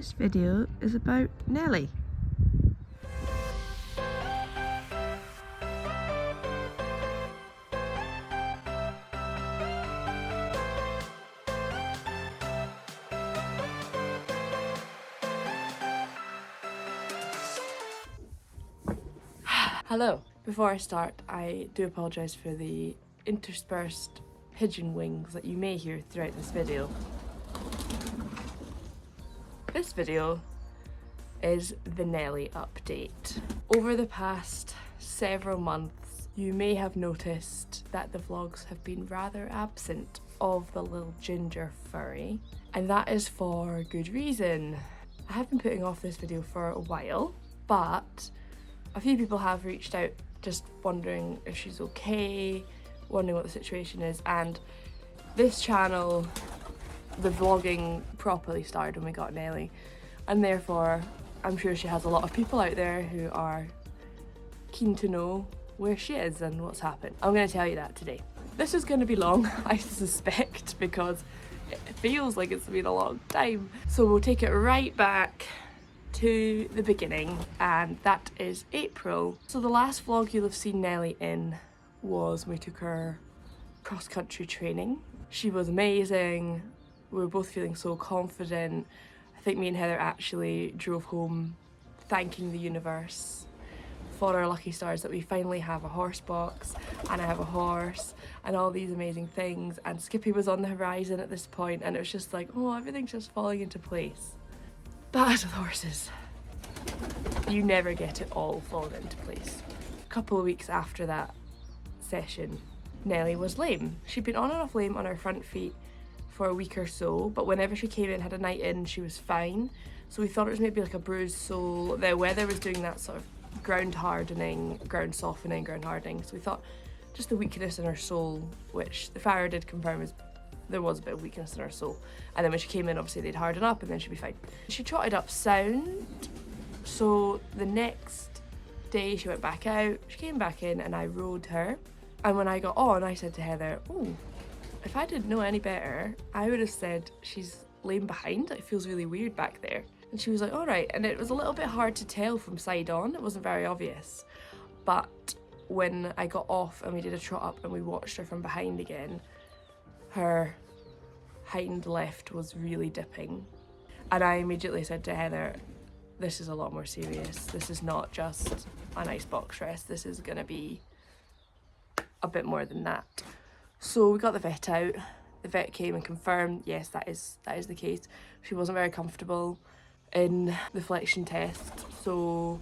This video is about Nelly. Hello. Before I start, I do apologise for the interspersed pigeon wings that you may hear throughout this video. This video is the Nelly update. Over the past several months, you may have noticed that the vlogs have been rather absent of the little ginger furry, and that is for good reason. I have been putting off this video for a while, but a few people have reached out just wondering if she's okay, wondering what the situation is, and this channel, the vlogging properly started when we got Nelly, and therefore I'm sure she has a lot of people out there who are keen to know where she is and what's happened. I'm going to tell you that today. This is going to be long, I suspect, because it feels like it's been a long time. So we'll take it right back to the beginning, and that is April. So the last vlog you'll have seen Nelly in was when we took her cross-country training. She was amazing. We were both feeling so confident. I think me and Heather actually drove home thanking the universe for our lucky stars that we finally have a horse box and I have a horse and all these amazing things, and Skippy was on the horizon at this point, and it was just like, oh, everything's just falling into place. But as with horses, you never get it all falling into place. A couple of weeks after that session, Nelly was lame. She'd been on and off lame on her front feet for a week or so, but whenever she came in, had a night in, she was fine. So we thought it was maybe like a bruised sole. The weather was doing that sort of ground hardening, ground softening, ground hardening. So we thought just the weakness in her sole, which the farrier did confirm was there was a bit of weakness in her sole. And then when she came in, obviously they'd harden up and then she'd be fine. She trotted up sound. So the next day she went back out, she came back in and I rode her. And when I got on, I said to Heather, oh, if I didn't know any better, I would have said she's lame behind. It feels really weird back there. And she was like, all right. And it was a little bit hard to tell from side on. It wasn't very obvious. But when I got off and we did a trot up and we watched her from behind again, her hind left was really dipping. And I immediately said to Heather, this is a lot more serious. This is not just a nice box rest. This is gonna be a bit more than that. So we got the vet out. The vet came and confirmed, yes, that is the case. She wasn't very comfortable in the flexion test, so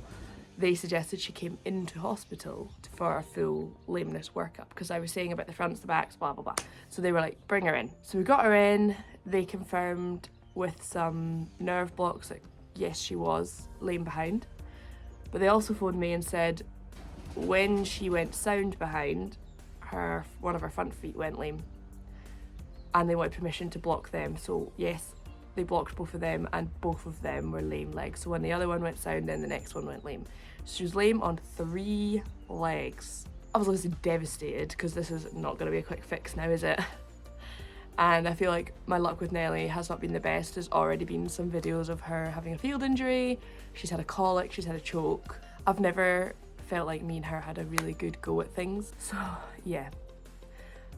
they suggested she came into hospital for a full lameness workup, because I was saying about the fronts, the backs, blah, blah, blah. So they were like, bring her in. So we got her in. They confirmed with some nerve blocks that yes, she was lame behind. But they also phoned me and said when she went sound behind, one of her front feet went lame. And they wanted permission to block them. So yes, they blocked both of them, and both of them were lame legs. So when the other one went sound, then the next one went lame. So she was lame on 3 legs. I was obviously devastated, because this is not going to be a quick fix now, is it? And I feel like my luck with Nelly has not been the best. There's already been some videos of her having a field injury. She's had a colic, she's had a choke. I've never felt like me and her had a really good go at things. So yeah.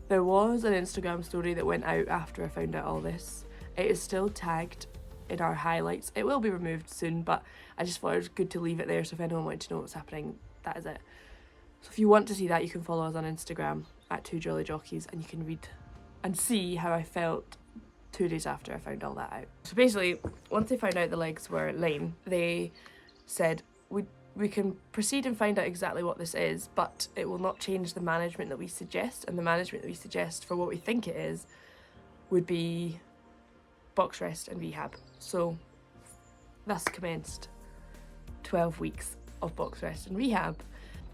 There was an Instagram story that went out after I found out all this. It is still tagged in our highlights. It will be removed soon, but I just thought it was good to leave it there, so if anyone wanted to know what's happening, that is it. So if you want to see that, you can follow us on Instagram at TwoJollyJockeys, and you can read and see how I felt 2 days after I found all that out. So basically, once they found out the legs were lame, they said, we can proceed and find out exactly what this is, but it will not change the management that we suggest, and the management that we suggest for what we think it is would be box rest and rehab. So thus commenced 12 weeks of box rest and rehab,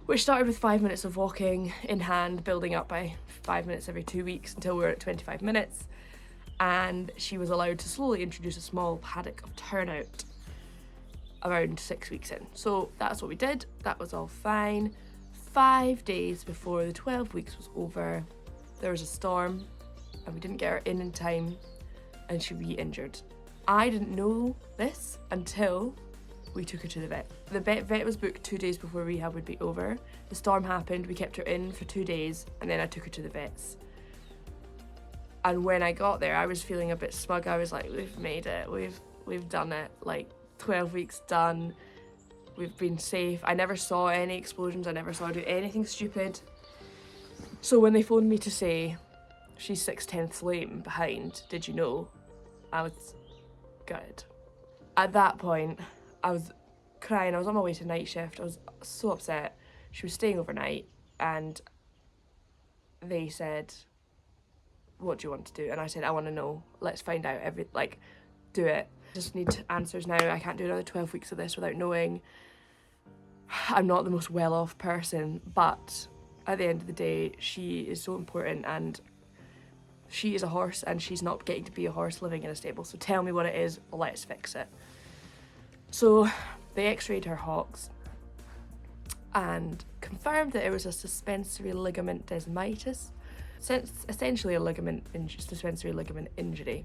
which started with 5 minutes of walking in hand, building up by 5 minutes every 2 weeks until we were at 25 minutes. And she was allowed to slowly introduce a small paddock of turnout around 6 weeks in. So that's what we did. That was all fine. 5 days before the 12 weeks was over, there was a storm and we didn't get her in time, and she re-injured. I didn't know this until we took her to the vet. The vet was booked 2 days before rehab would be over. The storm happened, we kept her in for 2 days, and then I took her to the vets. And when I got there, I was feeling a bit smug. I was like, we've made it, we've done it, like 12 weeks done, we've been safe. I never saw any explosions, I never saw her do anything stupid. So when they phoned me to say, she's 6/10 lame behind, did you know? I was gutted. At that point, I was crying. I was on my way to night shift. I was so upset. She was staying overnight and they said, what do you want to do? And I said, I want to know. Let's find out do it. I just need answers now. I can't do another 12 weeks of this without knowing. I'm not the most well-off person, but at the end of the day, she is so important and she is a horse and she's not getting to be a horse living in a stable. So tell me what it is, let's fix it. So they x-rayed her hocks and confirmed that it was a suspensory ligament desmitis, essentially a suspensory ligament injury,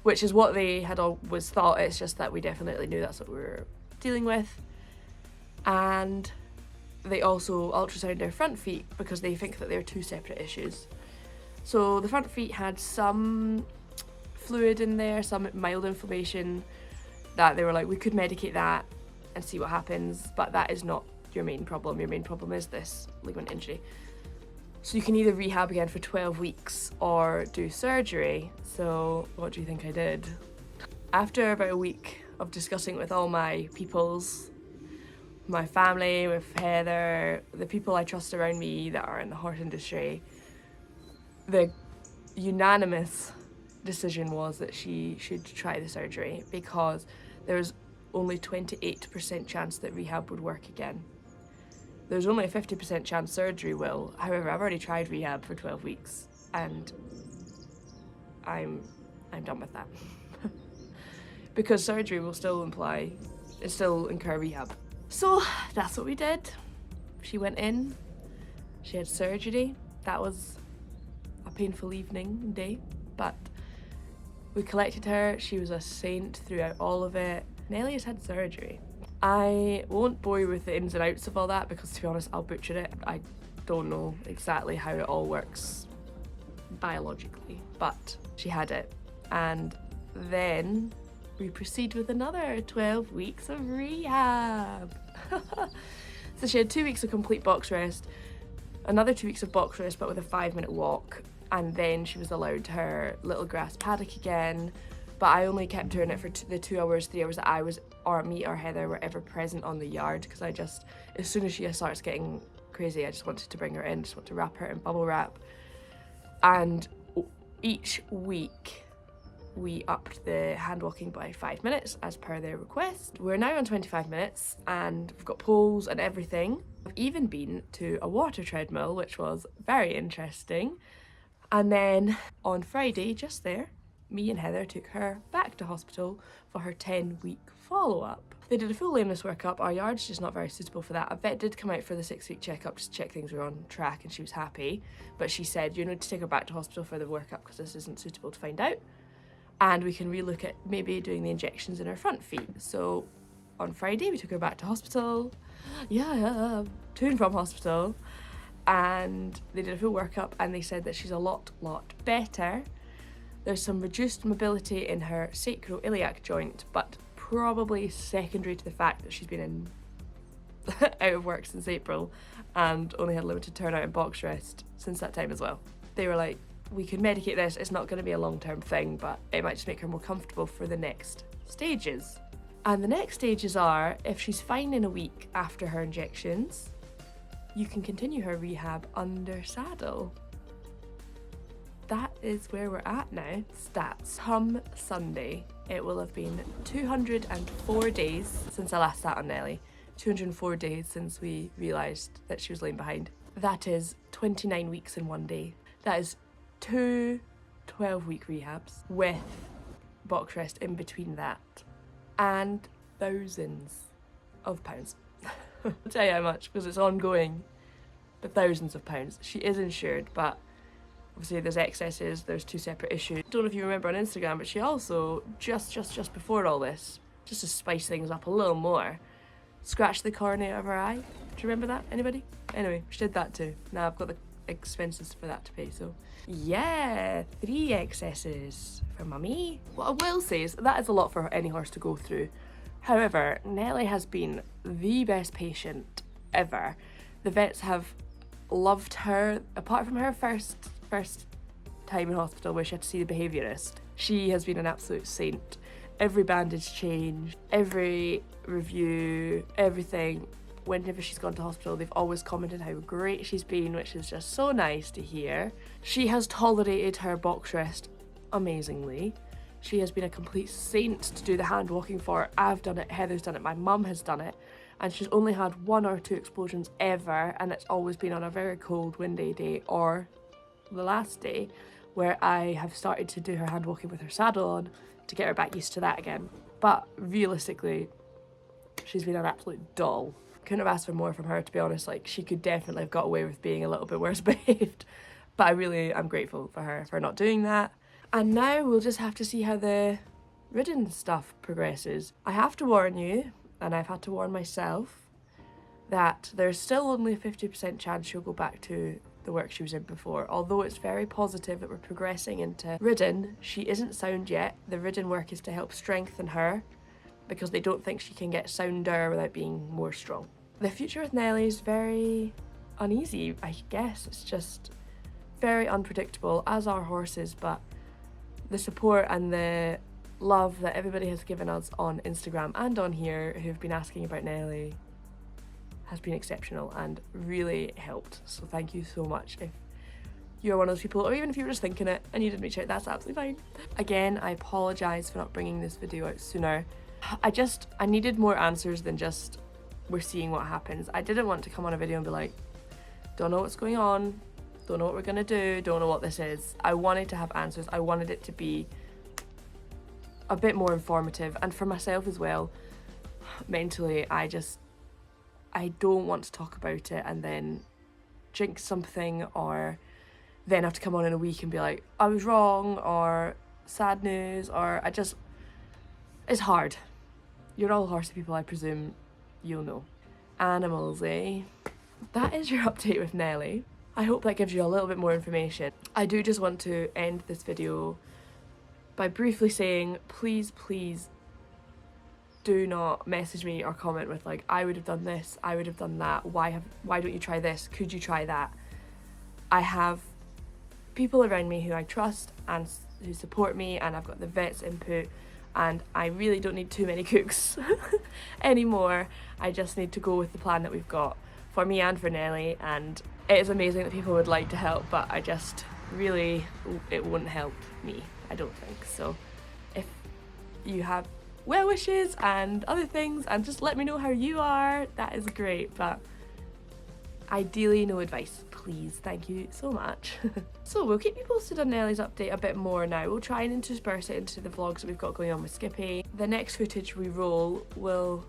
which is what they had always thought. It's just that we definitely knew that's what we were dealing with. And they also ultrasounded her front feet because they think that they're two separate issues. So the front feet had some fluid in there, some mild inflammation, that they were like, we could medicate that and see what happens, but that is not your main problem. Your main problem is this ligament injury. So you can either rehab again for 12 weeks or do surgery. So what do you think I did? After about a week of discussing with all my peoples, my family, with Heather, the people I trust around me that are in the horse industry, the unanimous decision was that she should try the surgery because there's only 28% chance that rehab would work again. There's only a 50% chance surgery will. However, I've already tried rehab for 12 weeks and I'm done with that. Because surgery will still incur rehab. So that's what we did. She went in, she had surgery. That was a painful evening and day, but we collected her. She was a saint throughout all of it. Nelly has had surgery. I won't bore you with the ins and outs of all that because, to be honest, I'll butcher it. I don't know exactly how it all works biologically, but she had it. And then we proceed with another 12 weeks of rehab. So she had 2 weeks of complete box rest, another 2 weeks of box rest but with a 5-minute walk, and then she was allowed her little grass paddock again. But I only kept her in it for the 2 hours, 3 hours that I was, or me or Heather were ever present on the yard, because I just, as soon as she starts getting crazy, I just wanted to bring her in, just want to wrap her in bubble wrap. And each week we upped the hand walking by 5 minutes as per their request. We're now on 25 minutes and we've got poles and everything. I've even been to a water treadmill, which was very interesting. And then on Friday, just there, me and Heather took her back to hospital for her 10-week follow-up. They did a full lameness workup. Our yard's just not very suitable for that. A vet did come out for the 6-week checkup just to check things were on track and she was happy. But she said, you need to take her back to hospital for the workup because this isn't suitable to find out. And we can relook at maybe doing the injections in her front feet. So on Friday, we took her back to hospital. Yeah, to and from hospital. And they did a full workup and they said that she's a lot better. There's some reduced mobility in her sacroiliac joint, but probably secondary to the fact that she's been out of work since April and only had limited turnout and box rest since that time as well. They were like, we can medicate this, it's not going to be a long-term thing, but it might just make her more comfortable for the next stages. And the next stages are, if she's fine in a week after her injections, you can continue her rehab under saddle. That is where we're at now. Stats. Come Sunday, it will have been 204 days since I last sat on Nelly. 204 days since we realised that she was laying behind. That is 29 weeks in 1 day. That is 2 12-week rehabs with box rest in between that. And thousands of pounds. I'll tell you how much, because it's ongoing. But thousands of pounds. She is insured, but Obviously there's excesses, there's 2 separate issues. Don't know if you remember on Instagram, but she also, just before all this, just to spice things up a little more, scratched the cornea of her eye. Do you remember that? Anybody? Anyway, she did that too. Now I've got the expenses for that to pay, so yeah, 3 excesses for mummy. What I will say is that is a lot for any horse to go through. However, Nelly has been the best patient ever. The vets have loved her. Apart from her first time in hospital where she had to see the behaviourist, she has been an absolute saint. Every bandage change, every review, everything, whenever she's gone to hospital, they've always commented how great she's been, which is just so nice to hear. She has tolerated her box rest amazingly. She has been a complete saint to do the hand walking for. I've done it, Heather's done it, my mum has done it, and she's only had 1 or 2 explosions ever, and it's always been on a very cold, windy day or the last day where I have started to do her hand walking with her saddle on to get her back used to that again. But realistically, she's been an absolute doll. Couldn't have asked for more from her, to be honest. Like, she could definitely have got away with being a little bit worse behaved, but I'm grateful for her for not doing that. And now we'll just have to see how the ridden stuff progresses. I have to warn you, and I've had to warn myself, that there's still only a 50% chance she'll go back to the work she was in before. Although it's very positive that we're progressing into ridden, she isn't sound yet. The ridden work is to help strengthen her because they don't think she can get sounder without being more strong. The future with Nelly is very uneasy, I guess. It's just very unpredictable, as are horses, but the support and the love that everybody has given us on Instagram and on here who've been asking about Nelly has been exceptional and really helped. So thank you so much. If you're one of those people, or even if you were just thinking it and you didn't reach out, that's absolutely fine. Again, I apologise for not bringing this video out sooner. I needed more answers than just we're seeing what happens. I didn't want to come on a video and be like, don't know what's going on, don't know what we're gonna do, don't know what this is. I wanted to have answers. I wanted it to be a bit more informative, and for myself as well, mentally, I don't want to talk about it and then jinx something, or then have to come on in a week and be like, I was wrong, or sad news, or it's hard. You're all horsey people, I presume you'll know. Animals, eh? That is your update with Nelly. I hope that gives you a little bit more information. I do just want to end this video by briefly saying, please do not message me or comment with like, I would have done this, I would have done that, why don't you try this, could you try that? I have people around me who I trust and who support me, and I've got the vet's input, and I really don't need too many cooks anymore. I just need to go with the plan that we've got for me and for Nelly, and it is amazing that people would like to help, but I just really, it wouldn't help me, I don't think. So if you have well wishes and other things, and just let me know how you are, that is great, but ideally no advice, please. Thank you so much. So we'll keep you posted on Nelly's update a bit more now. We'll try and intersperse it into the vlogs that we've got going on with Skippy. The next footage we roll will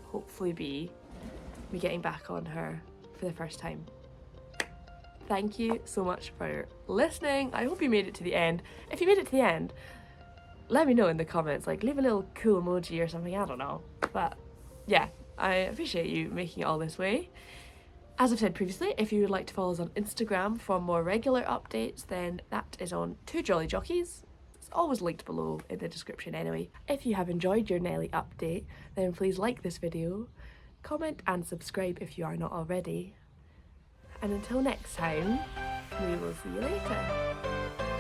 hopefully be me getting back on her for the first time. Thank you so much for listening. I hope you made it to the end. If you made it to the end, let me know in the comments, like leave a little cool emoji or something, I don't know. But yeah, I appreciate you making it all this way. As I've said previously, if you would like to follow us on Instagram for more regular updates, then that is on TwoJollyJockeys. It's always linked below in the description anyway. If you have enjoyed your Nelly update, then please like this video, comment and subscribe if you are not already. And until next time, we will see you later.